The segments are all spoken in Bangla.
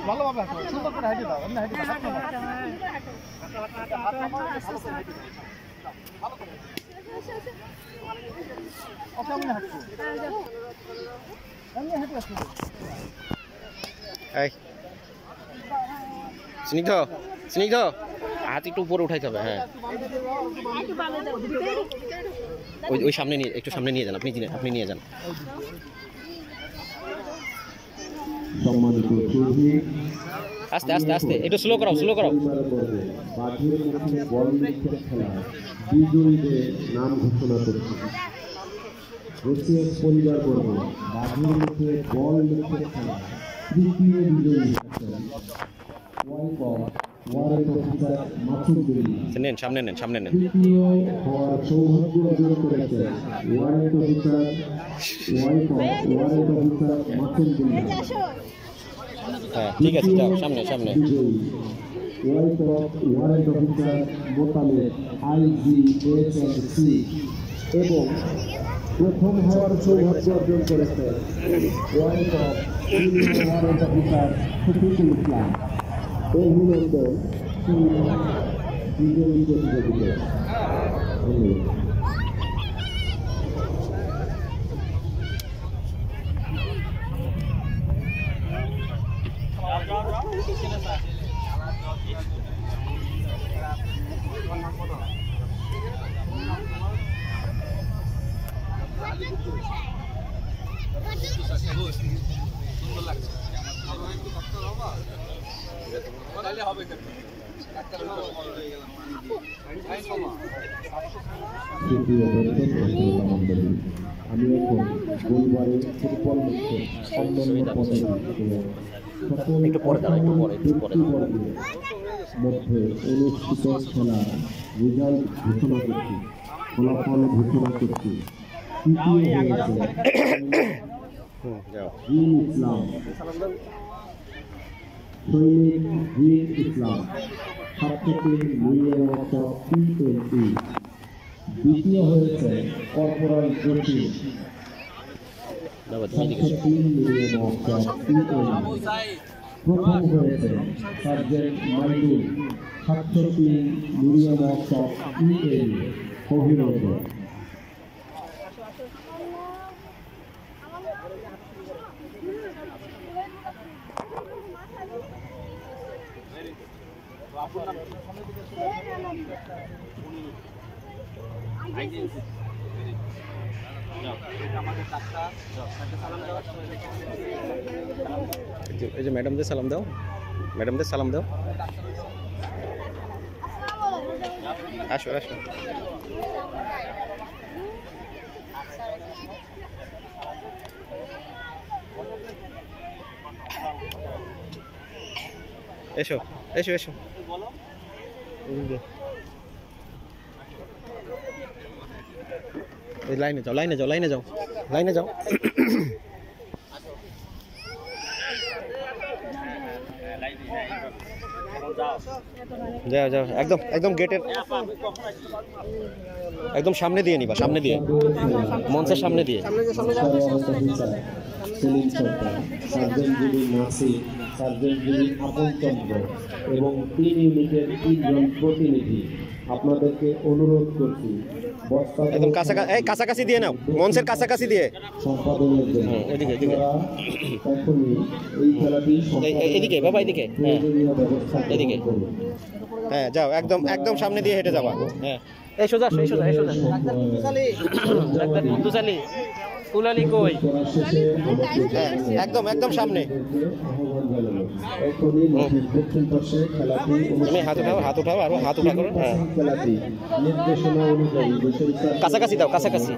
ভালোভাবে হাঁটো, সুন্দর করে হাঁটে দাও, এমনি হাঁটে দাও, হাঁটো না। ওকে এমনি হাঁটছো, এমনি হাঁটে আসছো। এই স্নিগ্ধ, স্নিগ্ধ হাত একটু উপরে উঠাইতে হবে। হ্যাঁ ওই ওই সামনে নিয়ে, একটু সামনে নিয়ে যান, আপনি নিয়ে যান। আস্তে আস্তে আস্তে, একটু স্লো করাও, স্লো করাও। নাম ঘোষণা করছে পরিবার বর্গ বাঘের মুখে বল লিখে খেলা তৃতীয় বিজয়ী নেন সামনে, নেন সামনে, নেন। তৃতীয় হওয়ার সৌভাগ্য অর্জন করেছে ওয়ারেন্ট অফিসার হ্যাঁ ঠিক আছে, যাও সামনে সামনে। ওয়ারেন্ট অফিসার মোতালেব IGSC এবং প্রথম হওয়ার সৌভাগ্য অর্জন করেছে ওয়ারেন্ট অফিসার শফিকুল ইসলাম। অভিনন্দন বিজয়ী প্রতিযোগীদের। আমি এখন বুধবারে ফুটবল অন্যান্য পদ্ধতি মধ্যে অনুষ্ঠিত খেলার রেজাল্ট ঘোষণা করছি, ফলাফল ঘোষণা করছি। তৃতীয় হয়েছে ইসলাম, সৈনিক ইসলাম, ছাত্রকে PLE। দ্বিতীয় হয়েছে কর্পোরাল জটিল, প্রথম হয়েছে সার্জেন্ট মাইদুল, ছাত্রটি মিডিয়াম ওয়ার্কশপ PLE। অভিনন্দন। এই যে ম্যাডামদের সালাম দাও, ম্যাডামদের সালাম দাও। আসো আসো। এসো এসো এসো। লাইনে যাও, লাইনে যাও, লাইনে যাও, লাইনে যাও। যাও যাও, একদম একদম গেটের একদম সামনে দিয়ে নিবা, সামনে দিয়ে, মঞ্চের সামনে দিয়ে। এবং 3 ইউনিটের 3 জন প্রতিনিধি আপনাদেরকে অনুরোধ করছি একদম কাছাকাছি দিয়ে নাও, মঞ্চের কাছাকাছি দিয়ে। সম্পাদনের জন্য এদিকে এদিকে এখনই এই খেলাটি এদিকে বাবা, এদিকে, হ্যাঁ এদিকে, হ্যাঁ যাও, একদম একদম সামনে দিয়ে হেঁটে যাবা। হ্যাঁ এই সোজা, এই সোজা, এই সোজা। দুসালি ফুলালি কই, হ্যাঁ একদম একদম সামনে। তুমি হাত উঠাও, হাত উঠাও, আরো হাত উঠা করো। হ্যাঁ কাছাকাছি দাও, কাছাকাছি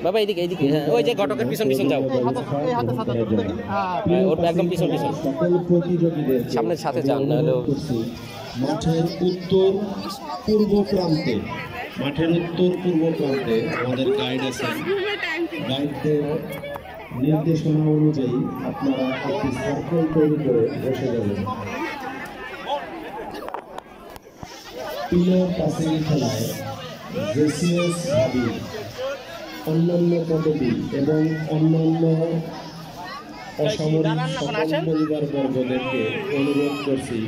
বাবা, এইদিকে এইদিকে। হ্যাঁ ওই যে ঘটকের পিছন পিছন যাও, ওর একদম পিছন পিছন, সামনের সাথে যান, নাহলে মাঠের উত্তর পূর্ব প্রান্তে, মাঠের উত্তর পূর্ব প্রান্তে আমাদের গাইড আছেন। গাইডদের নির্দেশনা অনুযায়ী আপনারা একটি সার্কেল তৈরি করে বসে যাবেন। পিলার পাসিং খেলায় জেসিএস ভাবি অন্যান্য পদ্ধতি এবং অন্যান্য অসামরিক সকল পরিবার বর্গদেরকে অনুরোধ করছি